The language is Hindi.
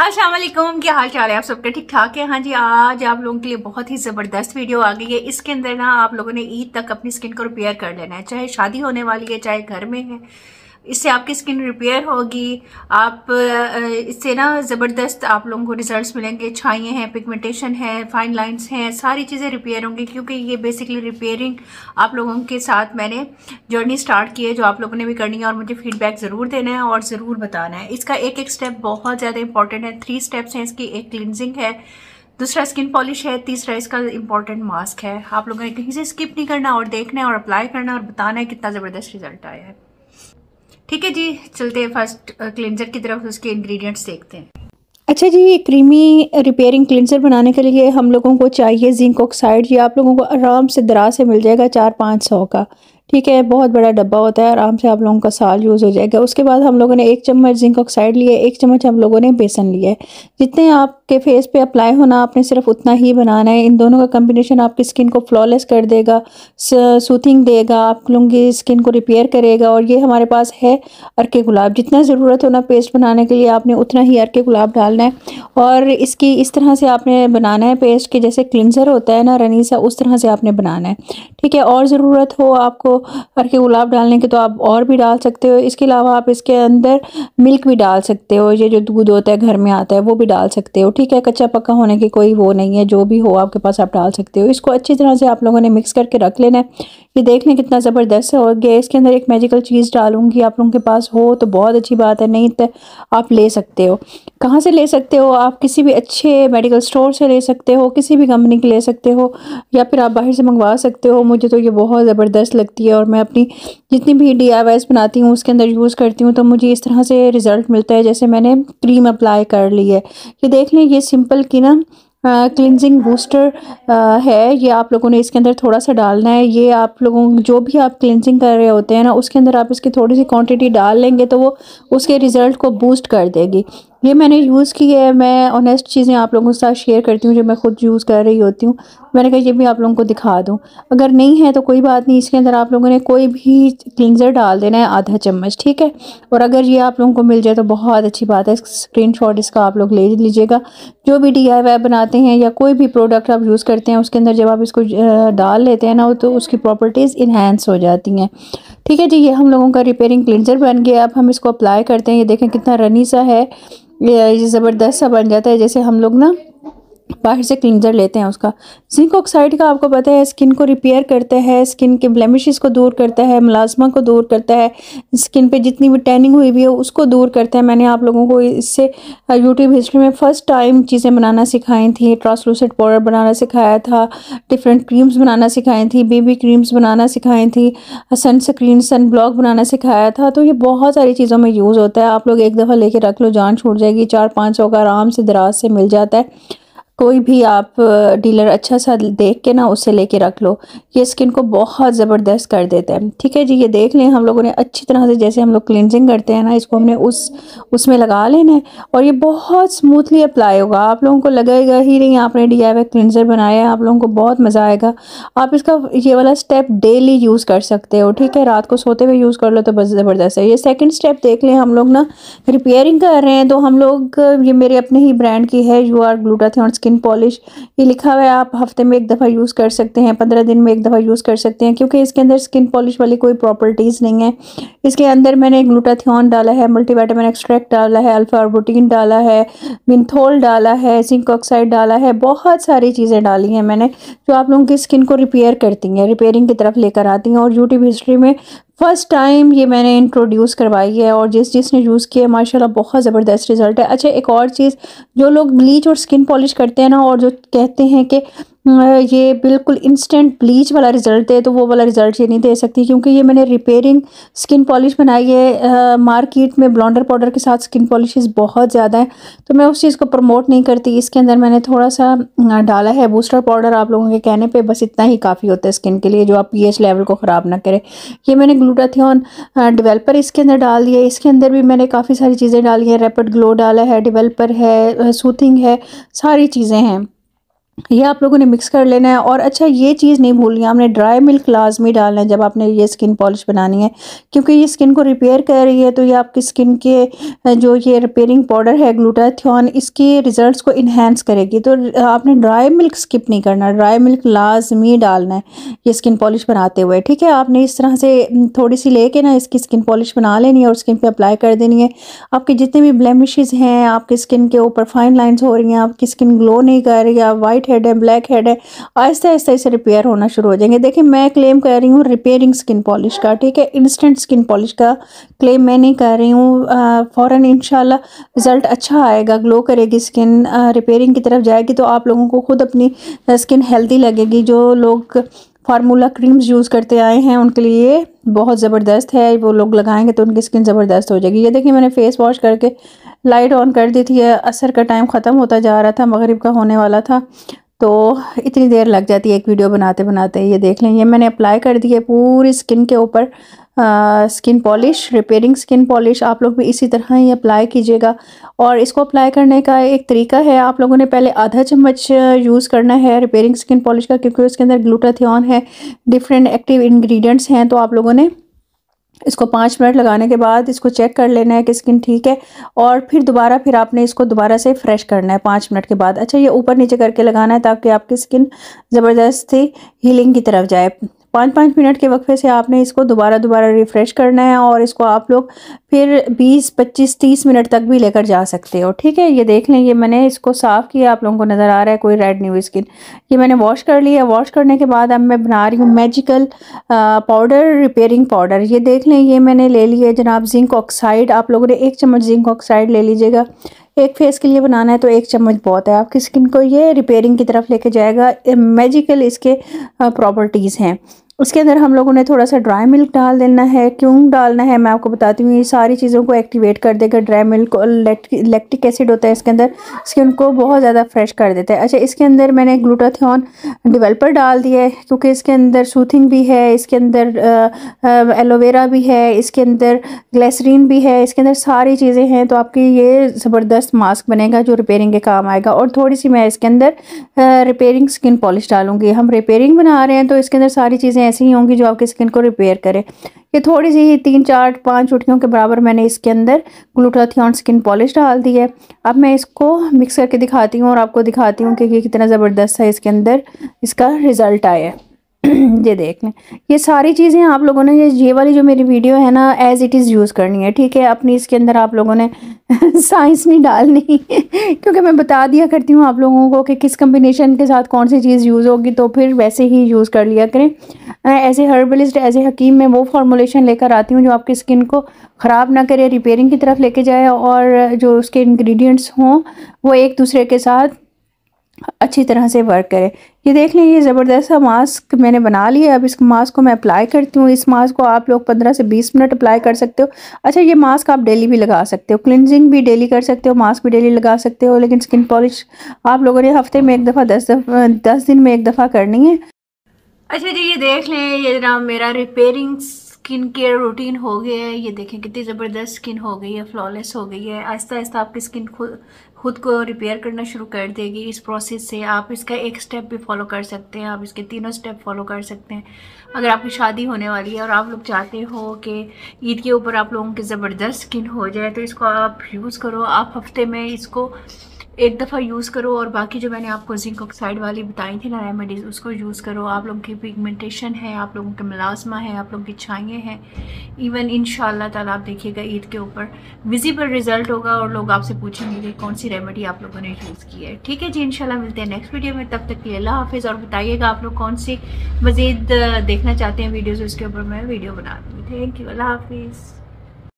अस्सलाम वालेकुम, क्या हाल चाल है? आप सबके ठीक ठाक है? हाँ जी, आज आप लोगों के लिए बहुत ही ज़बरदस्त वीडियो आ गई है। इसके अंदर ना आप लोगों ने ईद तक अपनी स्किन को रिपेयर कर लेना है, चाहे शादी होने वाली है चाहे घर में है। इससे आपकी स्किन रिपेयर होगी। आप इससे ना ज़बरदस्त आप लोगों को रिजल्ट्स मिलेंगे। छाइयाँ हैं, पिगमेंटेशन है, फाइन लाइंस हैं, सारी चीज़ें रिपेयर होंगी, क्योंकि ये बेसिकली रिपेयरिंग आप लोगों के साथ मैंने जर्नी स्टार्ट की है, जो आप लोगों ने भी करनी है। और मुझे फीडबैक ज़रूर देना है और ज़रूर बताना है। इसका एक एक स्टेप बहुत ज़्यादा इंपॉर्टेंट है। 3 स्टेप्स हैं इसकी। एक क्लिनजिंग है, दूसरा स्किन पॉलिश है, तीसरा इसका इंपॉर्टेंट मास्क है। आप लोगों ने कहीं से स्किप नहीं करना और देखना है और अप्लाई करना है और बताना है कितना ज़बरदस्त रिजल्ट आया है। ठीक है जी, चलते हैं फर्स्ट क्लिनजर की तरफ, उसके इंग्रेडिएंट्स देखते हैं। अच्छा जी, क्रीमी रिपेयरिंग क्लिनजर बनाने के लिए हम लोगों को चाहिए जिंक ऑक्साइड। ये आप लोगों को आराम से दराज से मिल जाएगा 400-500 का। ठीक है, बहुत बड़ा डब्बा होता है, आराम से आप लोगों का साल यूज़ हो जाएगा। उसके बाद हम लोगों ने 1 चम्मच जिंक ऑक्साइड लिए, 1 चम्मच हम लोगों ने बेसन लिया है। जितने आपके फेस पे अप्लाई होना आपने सिर्फ उतना ही बनाना है। इन दोनों का कम्बिनेशन आपकी स्किन को फ्लॉलेस कर देगा, सूथिंग देगा, आप लोगों की स्किन को रिपेयर करेगा। और ये हमारे पास है अर्के गुलाब। जितना ज़रूरत हो ना पेस्ट बनाने के लिए आपने उतना ही अर्के गुलाब डालना है। और इसकी इस तरह से आपने बनाना है पेस्ट के, जैसे क्लिनजर होता है ना रनीसा, उस तरह से आपने बनाना है। ठीक है, और ज़रूरत हो आपको अर्के गुलाब डालने की तो आप और भी डाल सकते हो। इसके अलावा आप इसके अंदर मिल्क भी डाल सकते हो, ये जो दूध होता है घर में आता है वो भी डाल सकते हो। ठीक है, कच्चा पक्का होने की कोई वो नहीं है, जो भी हो आपके पास आप डाल सकते हो। इसको अच्छी तरह से आप लोगों ने मिक्स करके रख लेना है। ये देख लें कितना ज़बरदस्त हो गया। इसके अंदर एक मैजिकल चीज़ डालूंगी, आप लोगों के पास हो तो बहुत अच्छी बात है, नहीं तो आप ले सकते हो। कहाँ से ले सकते हो? आप किसी भी अच्छे मेडिकल स्टोर से ले सकते हो, किसी भी कंपनी की ले सकते हो, या फिर आप बाहर से मंगवा सकते हो। मुझे तो ये बहुत ज़बरदस्त लगती है और मैं अपनी जितनी भी DIYs बनाती हूँ उसके अंदर यूज़ करती हूँ, तो मुझे इस तरह से रिज़ल्ट मिलता है जैसे मैंने क्रीम अप्लाई कर ली है। ये देख लें, ये सिंपल की ना क्लिनजिंग बूस्टर है। ये आप लोगों ने इसके अंदर थोड़ा सा डालना है। ये आप लोगों जो भी आप क्लिनजिंग कर रहे होते हैं ना, उसके अंदर आप इसकी थोड़ी सी क्वांटिटी डाल लेंगे तो वो उसके रिज़ल्ट को बूस्ट कर देगी। ये मैंने यूज़ की है। मैं ऑनेस्ट चीज़ें आप लोगों के साथ शेयर करती हूँ जो मैं खुद यूज़ कर रही होती हूँ। मैंने कहा ये भी आप लोगों को दिखा दूँ। अगर नहीं है तो कोई बात नहीं, इसके अंदर आप लोगों ने कोई भी क्लिनजर डाल देना है, आधा चम्मच। ठीक है, और अगर ये आप लोगों को मिल जाए तो बहुत अच्छी बात है। स्क्रीनशॉट इसका आप लोग ले लीजिएगा। जो भी DIY बनाते हैं या कोई भी प्रोडक्ट आप यूज़ करते हैं उसके अंदर जब आप इसको डाल लेते हैं ना तो उसकी प्रॉपर्टीज़ इन्हेंस हो जाती हैं। ठीक है जी, ये हम लोगों का रिपेयरिंग क्लिनजर बन गया। अब हम इसको अप्लाई करते हैं। ये देखें कितना रनी सा है, ये ज़बरदस्त सा बन जाता है, जैसे हम लोग ना बाहर से क्लिनजर लेते हैं उसका। जिंक ऑक्साइड का आपको पता है स्किन को रिपेयर करता है, स्किन के ब्लेमिशेस को दूर करता है, मुलाजमा को दूर करता है, स्किन पे जितनी भी टैनिंग हुई हुई है उसको दूर करता है। मैंने आप लोगों को इससे यूट्यूब हिस्ट्री में फ़र्स्ट टाइम चीज़ें बनाना सिखाई थी। ट्रांसलूसेंट पाउडर बनाना सिखाया था, डिफरेंट क्रीम्स बनाना सिखाई थी, बेबी क्रीम्स बनाना सिखाई थी, सनस्क्रीन सन ब्लॉक बनाना सिखाया था। तो ये बहुत सारी चीज़ों में यूज़ होता है। आप लोग एक दफ़ा लेके रख लो, जान छूट जाएगी। 400-500 का आराम से दराज से मिल जाता है। कोई भी आप डीलर अच्छा सा देख के ना उससे लेके रख लो, ये स्किन को बहुत ज़बरदस्त कर देता है। ठीक है जी, ये देख लें हम लोगों ने अच्छी तरह से, जैसे हम लोग क्लिनजिंग करते हैं ना, इसको हमने उसमें लगा लेना है और ये बहुत स्मूथली अप्लाई होगा। आप लोगों को लगेगा ही नहीं आपने DIY क्लिनजर बनाया है, आप लोगों को बहुत मज़ा आएगा। आप इसका ये वाला स्टेप डेली यूज़ कर सकते हो। ठीक है, रात को सोते हुए यूज़ कर लो तो बस ज़बरदस्त है। ये सेकेंड स्टेप देख लें, हम लोग ना रिपेयरिंग कर रहे हैं तो हम लोग, ये मेरे अपने ही ब्रांड की है UR ग्लूटाथियोन स्किन पॉलिश। ये लिखा हुआ है आप हफ्ते में 1 दफ़ा यूज़ कर सकते हैं, 15 दिन में 1 दफ़ा यूज़ कर सकते हैं, क्योंकि इसके अंदर स्किन पॉलिश वाली कोई प्रॉपर्टीज़ नहीं है। इसके अंदर मैंने ग्लूटाथियोन डाला है, मल्टीविटामिन एक्सट्रैक्ट डाला है, अल्फा आर्बुटिन डाला है, मिंथोल डाला है, जिंक ऑक्साइड डाला है, बहुत सारी चीज़ें डाली हैं मैंने जो आप लोगों की स्किन को रिपेयर करती हैं, रिपेयरिंग की तरफ लेकर आती हैं। और यूट्यूब हिस्ट्री में फ़र्स्ट टाइम ये मैंने इंट्रोड्यूस करवाई है और जिसने यूज़ किया माशाल्लाह बहुत ज़बरदस्त रिज़ल्ट है। अच्छा, एक और चीज़, जो लोग ब्लीच और स्किन पॉलिश करते हैं ना और जो कहते हैं कि ये बिल्कुल इंस्टेंट ब्लीच वाला रिज़ल्ट है, तो वो वाला रिज़ल्ट ये नहीं दे सकती, क्योंकि ये मैंने रिपेयरिंग स्किन पॉलिश बनाई है। मार्केट में ब्लॉन्डर पाउडर के साथ स्किन पॉलिशेस बहुत ज़्यादा है, तो मैं उस चीज़ को प्रमोट नहीं करती। इसके अंदर मैंने थोड़ा सा डाला है बूस्टर पाउडर, आप लोगों के कहने पे बस इतना ही काफ़ी होता है स्किन के लिए, जो आप pH लेवल को ख़राब ना करे। ये मैंने ग्लूटाथियोन डेवलपर इसके अंदर डाल दिया। इसके अंदर भी मैंने काफ़ी सारी चीज़ें डाली हैं, रैपिड ग्लो डाला है, डेवलपर है, सूथिंग है, सारी चीज़ें हैं। ये आप लोगों ने मिक्स कर लेना है। और अच्छा ये चीज़ नहीं भूलनी है, आपने ड्राई मिल्क लाजमी डालना है जब आपने ये स्किन पॉलिश बनानी है, क्योंकि ये स्किन को रिपेयर कर रही है। तो ये आपकी स्किन के जो ये रिपेयरिंग पाउडर है ग्लूटाथियोन, इसके रिजल्ट्स को इन्हेंस करेगी। तो आपने ड्राई मिल्क स्किप नहीं करना, ड्राई मिल्क लाजमी डालना है ये स्किन पॉलिश बनाते हुए, ठीक है। आपने इस तरह से थोड़ी सी लेके ना इसकी स्किन पॉलिश बना लेनी है और स्किन पे अप्लाई कर देनी है। आपके जितने भी ब्लेमिशेस हैं, आपकी स्किन के ऊपर फाइन लाइंस हो रही हैं, आपकी स्किन ग्लो नहीं कर रही है, वाइट हेड है, ब्लैक हेड है, आहिस्ता आहिस्ता इसे रिपेयर होना शुरू हो जाएंगे। देखिए मैं क्लेम कर रही हूँ रिपेयरिंग स्किन पॉलिश का, ठीक है, इंस्टेंट स्किन पॉलिश का क्लेम मैं नहीं कर रही हूँ। फ़ौरन इंशाल्लाह रिज़ल्ट अच्छा आएगा, ग्लो करेगी स्किन, रिपेयरिंग की तरफ जाएगी, तो आप लोगों को खुद अपनी स्किन हेल्दी लगेगी। जो लोग फार्मूला क्रीम्स यूज़ करते आए हैं उनके लिए बहुत ज़बरदस्त है, वो लोग लगाएंगे तो उनकी स्किन ज़बरदस्त हो जाएगी। ये देखिए मैंने फेस वॉश करके लाइट ऑन कर दी थी, असर का टाइम ख़त्म होता जा रहा था, मगरिब का होने वाला था, तो इतनी देर लग जाती है एक वीडियो बनाते बनाते। ये देख लें, ये मैंने अप्लाई कर दी है पूरी स्किन के ऊपर skin polish, repairing skin polish. आप लोग भी इसी तरह ही अप्लाई कीजिएगा। और इसको अप्लाई करने का एक तरीका है, आप लोगों ने पहले आधा चम्मच यूज़ करना है रिपेयरिंग स्किन पॉलिश का, क्योंकि उसके अंदर ग्लूटाथियोन है, डिफरेंट एक्टिव इंग्रेडिएंट्स हैं। तो आप लोगों ने इसको 5 मिनट लगाने के बाद इसको चेक कर लेना है कि स्किन ठीक है, और फिर आपने इसको दोबारा से फ्रेश करना है 5 मिनट के बाद। अच्छा ये ऊपर नीचे करके लगाना है ताकि आपकी स्किन ज़बरदस्ती हीलिंग की तरफ जाए। 5-5 मिनट के वक्फे से आपने इसको दोबारा रिफ़्रेश करना है, और इसको आप लोग फिर 20-25-30 मिनट तक भी लेकर जा सकते हो, ठीक है। ये देख लें, ये मैंने इसको साफ़ किया, आप लोगों को नज़र आ रहा है कोई रेड नहीं हुई स्किन। ये मैंने वॉश कर लिया। वॉश करने के बाद अब मैं बना रही हूँ मैजिकल पाउडर, रिपेयरिंग पाउडर। ये देख लें, ये मैंने ले लिया है जनाब जिंक ऑक्साइड। आप लोगों ने 1 चम्मच जिंक ऑक्साइड ले लीजिएगा। एक फेस के लिए बनाना है तो 1 चम्मच बहुत है, आपकी स्किन को ये रिपेयरिंग की तरफ लेके जाएगा। मैजिकल इसके प्रॉपर्टीज़ हैं। उसके अंदर हम लोगों ने थोड़ा सा ड्राई मिल्क डाल देना है। क्यों डालना है मैं आपको बताती हूँ, ये सारी चीज़ों को एक्टिवेट कर देगा। ड्राई मिल्क और लैक्टिक एसिड होता है इसके अंदर, स्किन को बहुत ज़्यादा फ्रेश कर देता है। अच्छा इसके अंदर मैंने ग्लूटाथियोन डेवलपर डाल दिया है, क्योंकि इसके अंदर सूथिंग भी है, इसके अंदर एलोवेरा भी है, इसके अंदर ग्लिसरीन भी है, इसके अंदर सारी चीज़ें हैं। तो आपकी ये ज़बरदस्त मास्क बनेगा जो रिपेयरिंग के काम आएगा। और थोड़ी सी मैं इसके अंदर रिपेयरिंग स्किन पॉलिश डालूंगी। हम रिपेयरिंग बना रहे हैं तो इसके अंदर सारी चीज़ें ऐसी ही होंगी जो आपकी स्किन को रिपेयर करे। ये थोड़ी सी 3-4-5 चुटकियों के बराबर मैंने इसके अंदर ग्लूटाथियोन स्किन पॉलिश डाल दी है। अब मैं इसको मिक्स करके दिखाती हूँ और आपको दिखाती हूँ कि ये कितना ज़बरदस्त है इसके अंदर इसका रिज़ल्ट आया है। ये देख लें, ये सारी चीज़ें आप लोगों ने ये वाली जो मेरी वीडियो है ना एज़ इट इज़ यूज़ करनी है, ठीक है। अपनी इसके अंदर आप लोगों ने साइंस नहीं डालनी क्योंकि मैं बता दिया करती हूँ आप लोगों को कि किस कम्बिनेशन के साथ कौन सी चीज़ यूज़ होगी, तो फिर वैसे ही यूज़ कर लिया करें। As a herbalist, as a हकीम मैं वो फॉर्मुलेशन लेकर आती हूँ जो आपकी स्किन को ख़राब ना करे, रिपेयरिंग की तरफ लेके जाए, और जो उसके इंग्रेडिएंट्स हों वो एक दूसरे के साथ अच्छी तरह से वर्क करे। ये देख लें, ये ज़बरदस्त सा मास्क मैंने बना लिया। अब इस मास्क को मैं अप्लाई करती हूँ। इस मास्क को आप लोग 15 से 20 मिनट अप्लाई कर सकते हो। अच्छा ये मास्क आप डेली भी लगा सकते हो, क्लिनजिंग भी डेली कर सकते हो, मास्क भी डेली लगा सकते हो, लेकिन स्किन पॉलिश आप लोगों ने हफ्ते में 1 दफ़ा 10 दिन में 1 दफ़ा करनी है। अच्छा जी ये देख लें, ये जनाब मेरा रिपेयरिंग स्किन केयर रूटीन हो गया है। ये देखें कितनी ज़बरदस्त स्किन हो गई है, फ्लॉलेस हो गई है। आहिस्ता आहिस्ता आपकी स्किन खुद को रिपेयर करना शुरू कर देगी। इस प्रोसेस से आप इसका एक स्टेप भी फॉलो कर सकते हैं, आप इसके 3 स्टेप फॉलो कर सकते हैं। अगर आपकी शादी होने वाली है और आप लोग चाहते हो कि ईद के ऊपर आप लोगों की ज़बरदस्त स्किन हो जाए, तो इसको आप यूज़ करो। आप हफ्ते में इसको 1 दफ़ा यूज़ करो, और बाकी जो मैंने आपको जिंक ऑक्साइड वाली बताई थी ना रेमेडीज़, उसको यूज़ करो। आप लोगों की पिगमेंटेशन है, आप लोगों के मुलाजमा है, आप लोगों की छाइयाँ हैं, इवन इंशाल्लाह ताला आप देखिएगा ईद के ऊपर विजिबल रिजल्ट होगा, और लोग आपसे पूछेंगे कि कौन सी रेमेडी आप लोगों ने यूज़ की है। ठीक है जी, इंशाल्लाह मिलते हैं नेक्स्ट वीडियो में। तब तक के लिए अल्लाह हाफिज़, और बताइएगा आप लोग कौन सी मज़ीद देखना चाहते हैं वीडियोज़, उसके ऊपर मैं वीडियो बना दूँगी। थैंक यू, अल्लाह हाफिज़।